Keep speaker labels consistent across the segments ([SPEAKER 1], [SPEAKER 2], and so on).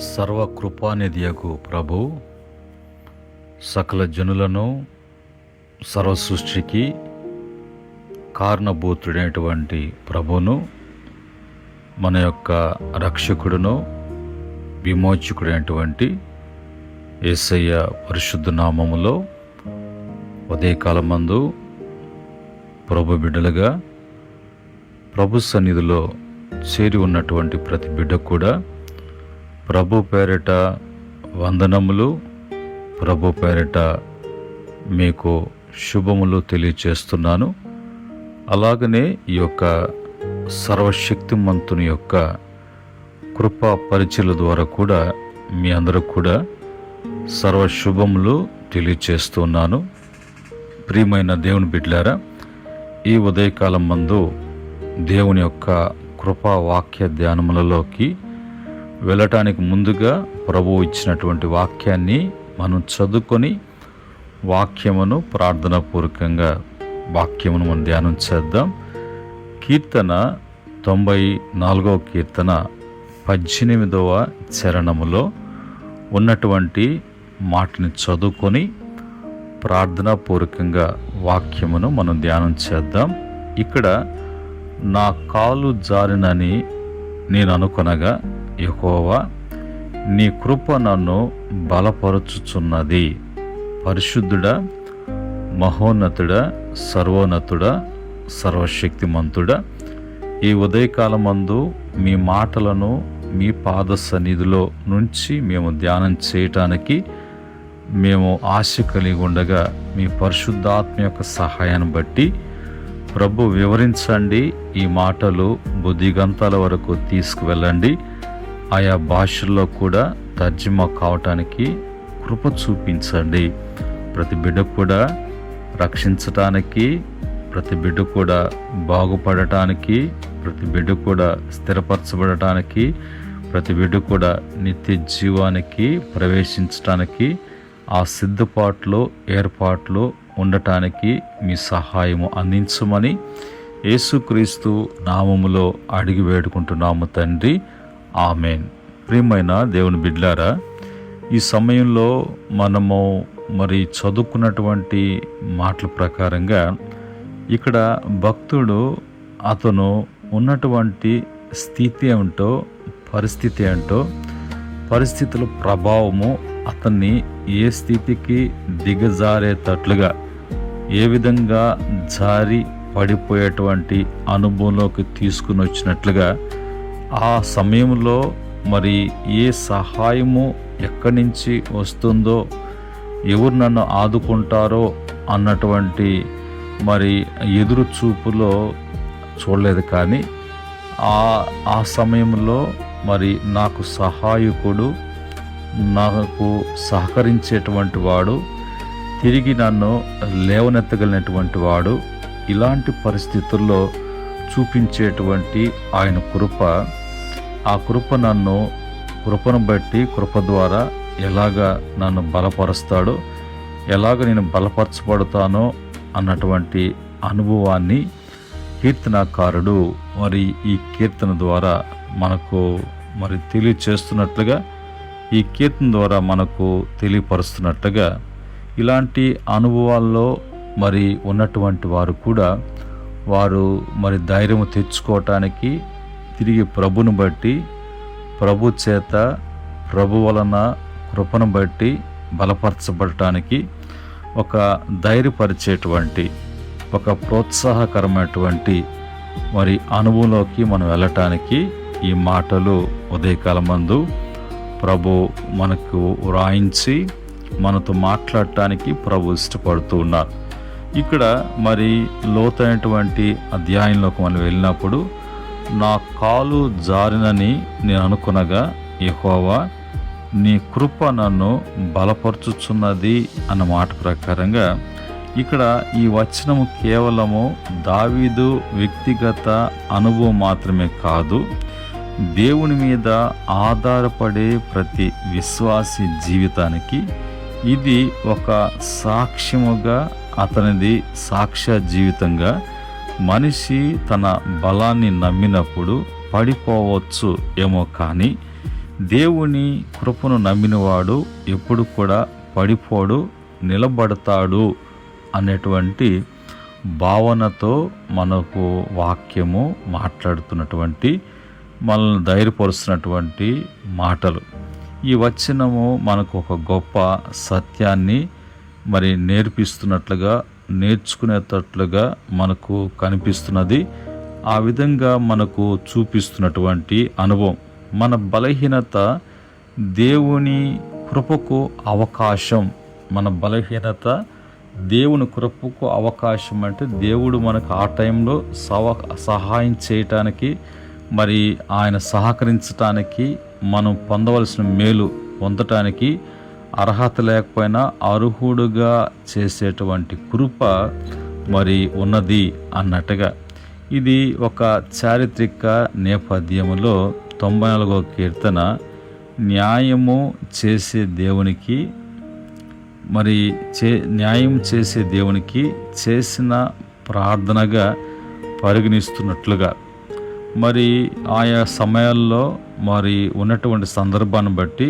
[SPEAKER 1] సర్వకృపానిధియగు ప్రభు సకల జనులను సర్వ సృష్టికి కారణభూతుడైనటువంటి ప్రభును మన యొక్క రక్షకుడును విమోచకుడైనటువంటి యేసయ్య పరిశుద్ధ నామములో ఉదయకాలమందు ప్రభు బిడ్డలుగా ప్రభు సన్నిధిలో చేరి ఉన్నటువంటి ప్రతి బిడ్డ కూడా ప్రభు పేరిట వందనములు, ప్రభు పేరిట మీకు శుభములు తెలియచేస్తున్నాను. అలాగనే ఈ యొక్క సర్వశక్తిమంతుని యొక్క కృపా పరిచయల ద్వారా కూడా మీ అందరూ కూడా సర్వశుభములు తెలియచేస్తున్నాను. ప్రియమైన దేవుని బిడ్డలారా, ఈ ఉదయకాలం మందు దేవుని యొక్క కృపా వాక్య ధ్యానములలోకి వెళ్ళటానికి ముందుగా ప్రభువు ఇచ్చినటువంటి వాక్యాన్ని మనం చదువుకొని వాక్యమును ప్రార్థనాపూర్వకంగా వాక్యమును మనం ధ్యానం చేద్దాం. కీర్తన 94వ కీర్తన 18వ చరణములో ఉన్నటువంటి మాటని చదువుకొని ప్రార్థనాపూర్వకంగా వాక్యమును మనం ధ్యానం చేద్దాం. ఇక్కడ నా కాలు జారినని నేను అనుకొనగా యెహోవా నీ కృప నన్ను బలపరుచుచున్నది. పరిశుద్ధుడా, మహోన్నతుడా, సర్వోన్నతుడా, సర్వశక్తిమంతుడా, ఈ ఉదయకాలమందు మీ మాటలను మీ పాద సన్నిధిలో నుంచి మేము ధ్యానం చేయటానికి మేము ఆశ కలిగి ఉండగా మీ పరిశుద్ధాత్మ యొక్క సహాయాన్ని బట్టి ప్రభు వివరించండి. ఈ మాటలు బుద్ధిగంతాల వరకు తీసుకువెళ్ళండి. ఆయా భాషల్లో కూడా తర్జుమా కావటానికి కృప చూపించండి. ప్రతి బిడ్డ కూడా రక్షించటానికి, ప్రతి బిడ్డ కూడా బాగుపడటానికి, ప్రతి బిడ్డ కూడా స్థిరపరచబడటానికి, ప్రతి బిడ్డ కూడా నిత్య జీవానికి ప్రవేశించటానికి ఆ సిద్ధపాట్లో ఏర్పాట్లో ఉండటానికి మీ సహాయము అందించమని యేసుక్రీస్తు నామములో అడిగి వేడుకుంటున్నాము తండ్రి, ఆమెన్. ప్రియమైన దేవుని బిడ్డలారా, ఈ సమయంలో మనము చదువుకున్నటువంటి మాటల ప్రకారంగా ఇక్కడ భక్తుడు అతను ఉన్నటువంటి స్థితి ఏమిటో, పరిస్థితి ఏంటో, పరిస్థితుల ప్రభావము అతన్ని ఏ స్థితికి దిగజారేటట్లుగా, ఏ విధంగా జారి పడిపోయేటువంటి అనుభవంలోకి తీసుకుని వచ్చినట్లుగా, ఆ సమయంలో ఏ సహాయము ఎక్కడి నుంచి వస్తుందో, ఎవరు నన్ను ఆదుకుంటారో అన్నటువంటి ఎదురు చూపులో చూడలేదు. కానీ ఆ సమయంలో నాకు సహాయకుడు, నాకు సహకరించేటువంటి వాడు, తిరిగి నన్ను లేవనెత్తగలిగినటువంటి వాడు, ఇలాంటి పరిస్థితుల్లో చూపించేటువంటి ఆయన కృప, ఆ కృప కృపను బట్టి, కృప ద్వారా ఎలాగా నన్ను బలపరుస్తాడో, ఎలాగ నేను బలపరచబడతానో అన్నటువంటి అనుభవాన్ని కీర్తనాకారుడు ఈ కీర్తన ద్వారా మనకు తెలియచేస్తున్నట్లుగా, ఈ కీర్తన ద్వారా మనకు తెలియపరుస్తున్నట్టుగా, ఇలాంటి అనుభవాల్లో ఉన్నటువంటి వారు కూడా వారు ధైర్యము తెచ్చుకోవటానికి, తిరిగి ప్రభును బట్టి, ప్రభు చేత, ప్రభు వలన కృపను బట్టి బలపరచబడటానికి ఒక ధైర్యపరిచేటువంటి, ఒక ప్రోత్సాహకరమైనటువంటి అనుభవంలోకి మనం వెళ్ళటానికి ఈ మాటలు ఉదయకాలమందు ప్రభు మనకు వ్రాయించి మనతో మాట్లాడటానికి ప్రభు ఇష్టపడుతూ ఉన్నారు. ఇక్కడ లోతైనటువంటి అధ్యాయంలోకి మనం వెళ్ళినప్పుడు, నా కాలు జారినని నేను అనుకునగా యెహోవా నీ కృప నన్ను బలపరుచుచున్నది అన్న మాట ప్రకారంగా, ఇక్కడ ఈ వచనము కేవలము దావీదు వ్యక్తిగత అనుభవం మాత్రమే కాదు, దేవుని మీద ఆధారపడే ప్రతి విశ్వాసి జీవితానికి ఇది ఒక సాక్ష్యముగా, అతనిది సాక్ష్య జీవితంగా మనిషి తన బలాన్ని నమ్మినప్పుడు పడిపోవచ్చు ఏమో, కానీ దేవుని కృపను నమ్మినవాడు ఎప్పుడు కూడా పడిపోడు, నిలబడతాడు అనేటువంటి భావనతో మనకు వాక్యము మాట్లాడుతున్నటువంటి, మనల్ని ధైర్యపరుస్తున్నటువంటి మాటలు. ఈ వచనము మనకు ఒక గొప్ప సత్యాన్ని నేర్పిస్తున్నట్లుగా, నేర్చుకునేటట్లుగా మనకు కనిపిస్తున్నది. ఆ విధంగా మనకు చూపిస్తున్నటువంటి అనుభవం. మన బలహీనత దేవుని కృపకు అవకాశం. మన బలహీనత దేవుని కృపకు అవకాశం అంటే దేవుడు మనకు ఆ టైంలో సహాయం చేయటానికి, ఆయన సహకరించటానికి, మనం పొందవలసిన మేలు పొందటానికి అర్హత లేకపోయినా అర్హుడుగా చేసేటువంటి కృప ఉన్నది అన్నట్టుగా. ఇది ఒక చారిత్రక నేపథ్యములో 94వ కీర్తన న్యాయము చేసే దేవునికి న్యాయం చేసే దేవునికి చేసిన ప్రార్థనగా పరిగణిస్తున్నట్లుగా, ఆయా సమయాల్లో ఉన్నటువంటి సందర్భాన్ని బట్టి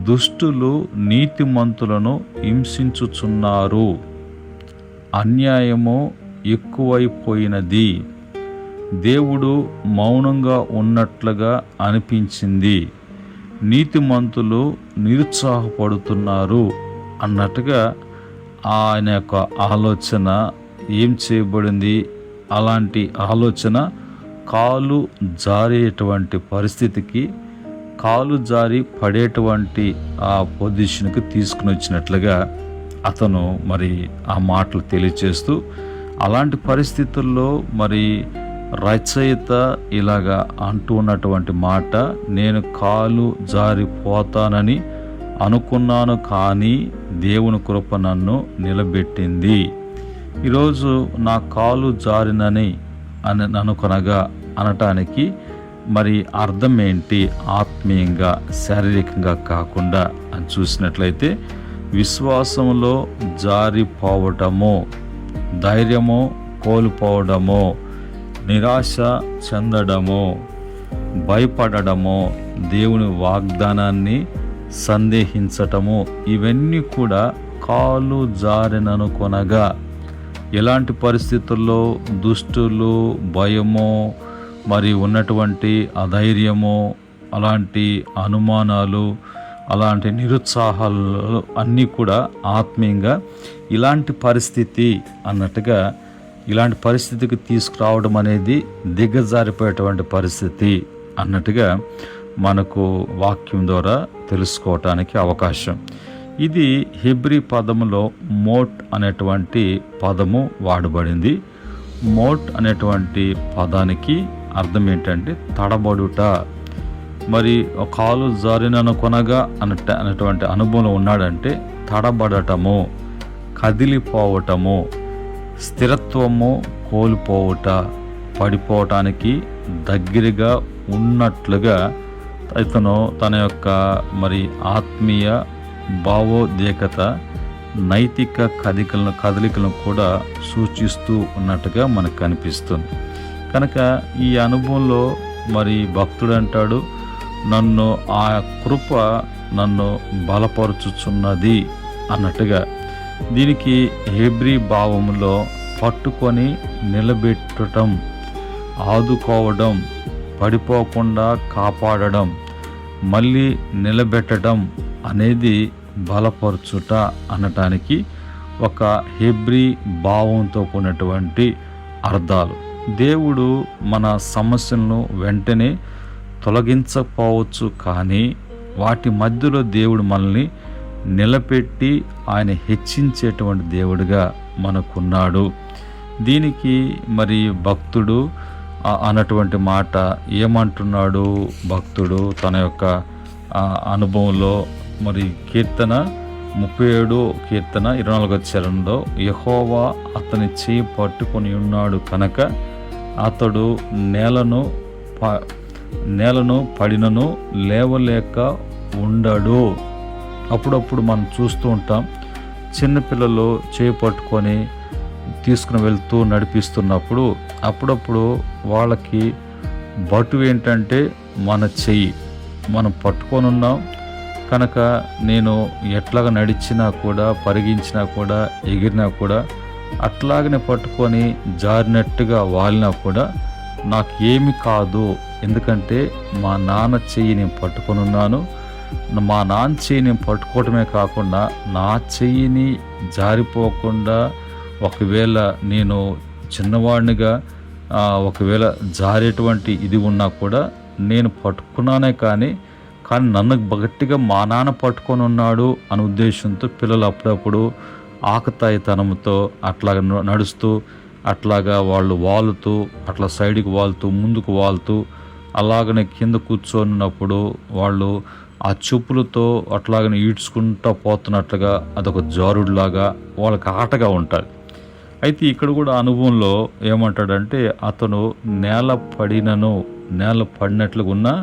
[SPEAKER 1] దుష్టులు నీతిమంతులను హింసించుచున్నారు, అన్యాయము ఎక్కువైపోయినది, దేవుడు మౌనంగా ఉన్నట్లుగా అనిపించింది, నీతిమంతులు నిరుత్సాహపడుతున్నారు అన్నట్టుగా ఆయన యొక్క ఆలోచన ఏం చేయబడింది. అలాంటి ఆలోచన కాలు జారేటువంటి పరిస్థితికి, కాలు జారి పడేటువంటి ఆ పొజిషన్కి తీసుకుని వచ్చినట్లుగా అతను ఆ మాటలు తెలియచేస్తూ, అలాంటి పరిస్థితుల్లో రచయిత ఇలాగా అంటూ ఉన్నటువంటి మాట, నేను కాలు జారిపోతానని అనుకున్నాను, కానీ దేవుని కృప నన్ను నిలబెట్టింది. ఈరోజు నా కాలు జారినని అనుకొనగా అనటానికి అర్థం ఏంటి? ఆత్మీయంగా, శారీరకంగా కాకుండా అని చూసినట్లయితే, విశ్వాసంలో జారిపోవటము, ధైర్యము కోల్పోవడము, నిరాశ చెందడము, భయపడము, దేవుని వాగ్దానాన్ని సందేహించటము, ఇవన్నీ కూడా కాలు జారిననుకొనగా. ఎలాంటి పరిస్థితుల్లో దుష్టులు, భయము, ఉన్నటువంటి అధైర్యము, అలాంటి అనుమానాలు, అలాంటి నిరుత్సాహాలు అన్నీ కూడా ఆత్మీయంగా ఇలాంటి పరిస్థితి అన్నట్టుగా, ఇలాంటి పరిస్థితికి తీసుకురావడం అనేది దిగజారిపోయేటువంటి పరిస్థితి అన్నట్టుగా మనకు వాక్యం ద్వారా తెలుసుకోవటానికి అవకాశం. ఇది హెబ్రీ పదములో మోట్ అనేటువంటి పదము వాడబడింది. మోట్ అనేటువంటి పదానికి అర్థం ఏంటంటే తడబడుట. కాలు జారిననుకొనగా అనేటువంటి అనుభవంలో ఉన్నాడంటే తడబడటము, కదిలిపోవటము, స్థిరత్వము కోల్పోవుట, పడిపోవటానికి దగ్గరగా ఉన్నట్లుగా ఇతను తన యొక్క ఆత్మీయ భావోద్వేకత, నైతిక కదలికలను కూడా సూచిస్తూ ఉన్నట్టుగా మనకు కనిపిస్తుంది. కనుక ఈ అనుభవంలో భక్తుడు అంటాడు, ఆ కృప నన్ను బలపరుచుచున్నది అన్నట్టుగా. దీనికి హెబ్రీ భావములో పట్టుకొని నిలబెట్టడం, ఆదుకోవడం, పడిపోకుండా కాపాడడం, మళ్ళీ నిలబెట్టడం అనేది బలపరచుట అనటానికి ఒక హెబ్రీ భావంతో కూడినటువంటి అర్థాలు. దేవుడు మన సమస్యలను వెంటనే తొలగించకపోవచ్చు, కానీ వాటి మధ్యలో దేవుడు మనల్ని నిలబెట్టి ఆయన హెచ్చించేటువంటి దేవుడిగా మనకున్నాడు. దీనికి భక్తుడు అన్నటువంటి మాట ఏమంటున్నాడు? భక్తుడు తన యొక్క అనుభవంలో కీర్తన 37 కీర్తన 24 చరణంలో, యెహోవా అతని చేయి పట్టుకొని ఉన్నాడు కనుక అతడు నేలను పడినను లేవలేక ఉండడు. అప్పుడప్పుడు మనం చూస్తూ ఉంటాం, చిన్నపిల్లలు చేయి పట్టుకొని తీసుకుని వెళ్తూ నడిపిస్తున్నప్పుడు అప్పుడప్పుడు వాళ్ళకి బటు ఏంటంటే మన చెయ్యి. మనం పట్టుకొని ఉన్నాం కనుక నేను ఎట్లాగ నడిచినా కూడా, పరిగించినా కూడా, ఎగిరినా కూడా అట్లాగనే పట్టుకొని జారినట్టుగా వాలినా కూడా నాకు ఏమి కాదు. ఎందుకంటే మా నాన్న చెయ్యి నేను పట్టుకొని ఉన్నాను. మా నాన్న చెయ్యి నేను పట్టుకోవటమే కాకుండా నా చెయ్యిని జారిపోకుండా, ఒకవేళ నేను చిన్నవాడినిగా ఒకవేళ జారేటువంటి ఇది ఉన్నా కూడా నేను పట్టుకున్నానే కానీ నన్ను గట్టిగా మా నాన్న పట్టుకొని ఉన్నాడు అనే ఉద్దేశంతో పిల్లలు అప్పుడప్పుడు ఆకతాయితనంతో అట్లాగా నడుస్తూ, అట్లాగా వాళ్ళు వాలుతూ, అట్లా సైడ్కి వాలుతూ, ముందుకు వాలుతూ, అలాగనే కింద కూర్చొనినప్పుడు వాళ్ళు ఆ చెప్పులతో అట్లాగనే ఈడ్చుకుంటూ పోతున్నట్లుగా అదొక జారుడులాగా వాళ్ళకి ఆటగా ఉంటుంది. అయితే ఇక్కడ కూడా అనుభవంలో ఏమంటాడంటే, అతను నేల పడినట్లుగా ఉన్నా,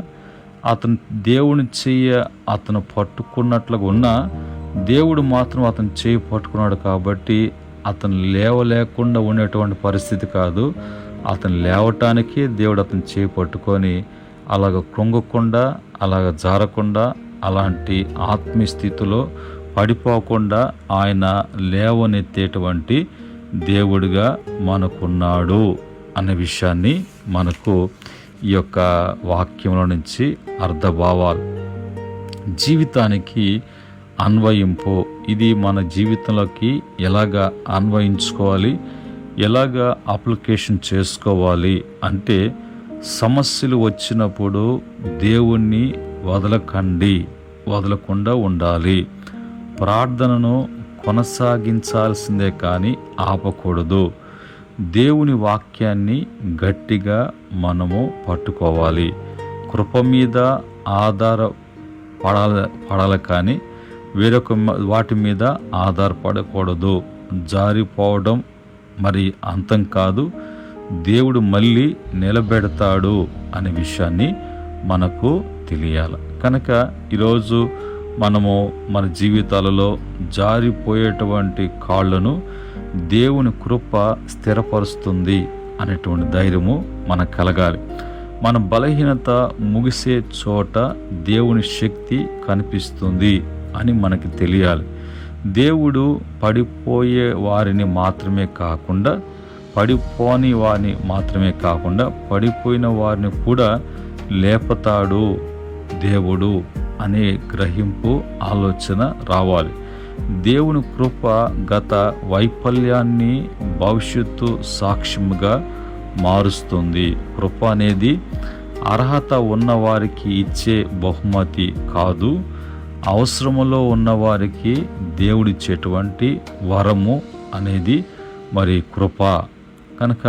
[SPEAKER 1] అతను దేవుని చెయ్య అతను పట్టుకున్నట్లుగా ఉన్నా, దేవుడు మాత్రం అతను చేయి పట్టుకున్నాడు కాబట్టి అతను లేవలేకుండా ఉండేటువంటి పరిస్థితి కాదు. అతను లేవటానికి దేవుడు అతను చేయి పట్టుకొని అలాగ కృంగకుండా, అలాగ జారకుండా, అలాంటి ఆత్మీయ స్థితిలో పడిపోకుండా ఆయన లేవనెత్తేటువంటి దేవుడిగా మనకున్నాడు అనే విషయాన్ని మనకు ఈ యొక్క వాక్యంలో నుంచి అర్థభావాలు, జీవితానికి అన్వయింపు, ఇది మన జీవితంలోకి ఎలాగా అన్వయించుకోవాలి, ఎలాగా అప్లికేషన్ చేసుకోవాలి అంటే, సమస్యలు వచ్చినప్పుడు దేవుణ్ణి వదలకుండా ఉండాలి. ప్రార్థనను కొనసాగించాల్సిందే కానీ ఆపకూడదు. దేవుని వాక్యాన్ని గట్టిగా మనము పట్టుకోవాలి. కృప మీద ఆధారపడాలి కానీ వేరొక వాటి మీద ఆధారపడకూడదు. జారిపోవడం మరి అంతం కాదు, దేవుడు మళ్ళీ నిలబెడతాడు అనే విషయాన్ని మనకు తెలియాలి. కనుక ఈరోజు మనము మన జీవితాలలో జారిపోయేటువంటి కాళ్ళను దేవుని కృప స్థిరపరుస్తుంది అనేటువంటి ధైర్యము మనకు కలగాలి. మన బలహీనత ముగిసే చోట దేవుని శక్తి కనిపిస్తుంది అని మనకి తెలియాలి. దేవుడు పడిపోయే వారిని మాత్రమే కాకుండా, పడిపోని వారిని మాత్రమే కాకుండా పడిపోయిన వారిని కూడా లేపుతాడు దేవుడు అనే గ్రహింపు, ఆలోచన రావాలి. దేవుని కృప గత వైఫల్యాన్ని భవిష్యత్తు సాక్ష్యముగా మారుస్తుంది. కృప అనేది అర్హత ఉన్నవారికి ఇచ్చే బహుమతి కాదు, అవసరములో ఉన్నవారికి దేవుడిచ్చేటువంటి వరము అనేది మరి కృప. కనుక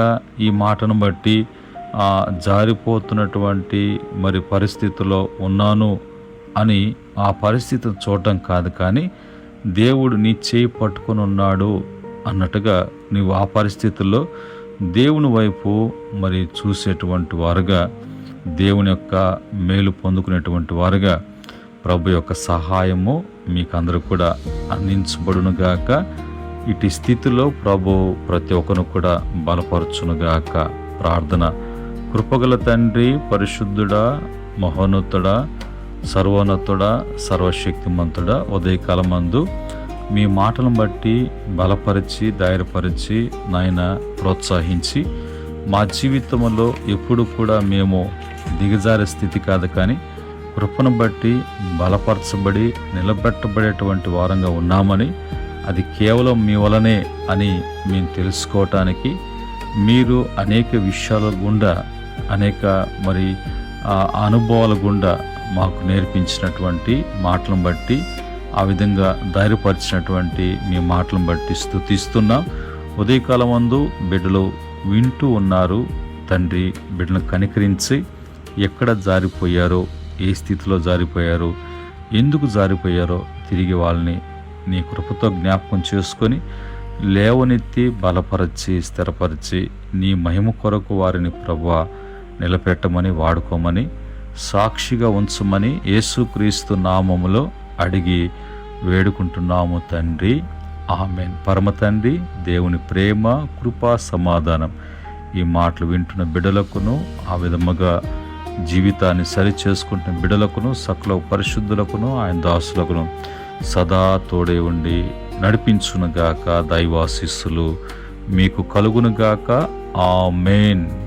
[SPEAKER 1] ఈ మాటను బట్టి జారిపోతున్నటువంటి మరి పరిస్థితిలో ఉన్నాను అని ఆ పరిస్థితిని చూడటం కాదు, కానీ దేవుడు నీ చేయి పట్టుకొని ఉన్నాడు అన్నట్టుగా నీవు ఆ పరిస్థితుల్లో దేవుని వైపు మరి చూసేటువంటి వారుగా, దేవుని యొక్క మేలు పొందుకునేటువంటి వారుగా ప్రభు యొక్క సహాయము మీకు అందరూ కూడా అందించబడునుగాక. ఇటు స్థితిలో ప్రభు ప్రతి ఒక్కరు కూడా బలపరచునుగాక. ప్రార్థన. కృపగల తండ్రి, పరిశుద్ధుడా, మహోన్నతుడా, సర్వోన్నతుడా, సర్వశక్తిమంతుడా, ఉదయకాలమందు మీ మాటలను బట్టి బలపరిచి, ధైర్యపరిచి, నాయన ప్రోత్సహించి, మా జీవితంలో ఎప్పుడు కూడా మేము దిగజారే స్థితి కాదు, కానీ కృపను బట్టి బలపరచబడి నిలబెట్టబడేటువంటి వారంగా ఉన్నామని, అది కేవలం మీ వలనే అని మేము తెలుసుకోవటానికి మీరు అనేక విషయాల గుండా, అనేక మరి అనుభవాల గుండా మాకు నేర్పించినటువంటి మాటలను బట్టి, ఆ విధంగా ధైర్యపరిచినటువంటి మీ మాటలను బట్టి స్తుతిస్తున్నాం. ఉదయకాలం మందు బిడ్డలు వింటూ ఉన్నారు తండ్రి. బిడ్డలను కనికరించి ఎక్కడ జారిపోయారో, ఏ స్థితిలో జారిపోయారో, ఎందుకు జారిపోయారో తిరిగి వాళ్ళని నీ కృపతో జ్ఞాపకం చేసుకొని లేవనెత్తి బలపరచి స్థిరపరిచి నీ మహిమ కొరకు వారిని ప్రభువా నిలబెట్టమని, వాడుకోమని, సాక్షిగా ఉంచమని యేసుక్రీస్తు నామములో అడిగి వేడుకుంటున్నాము తండ్రి. ఆమేన్. పరమ తండ్రి దేవుని ప్రేమ, కృప, సమాధానం ఈ మాటలు వింటున్న బిడ్డలకును, ఆ విధముగా జీవితాన్ని సరి చేసుకుంటున్న బిడలకును సకల పరిశుద్ధులకును ఆయన దాసులకును సదా తోడే ఉండి నడిపించునుగాక. దైవాశీస్సులు మీకు కలుగునుగాక. ఆమేన్.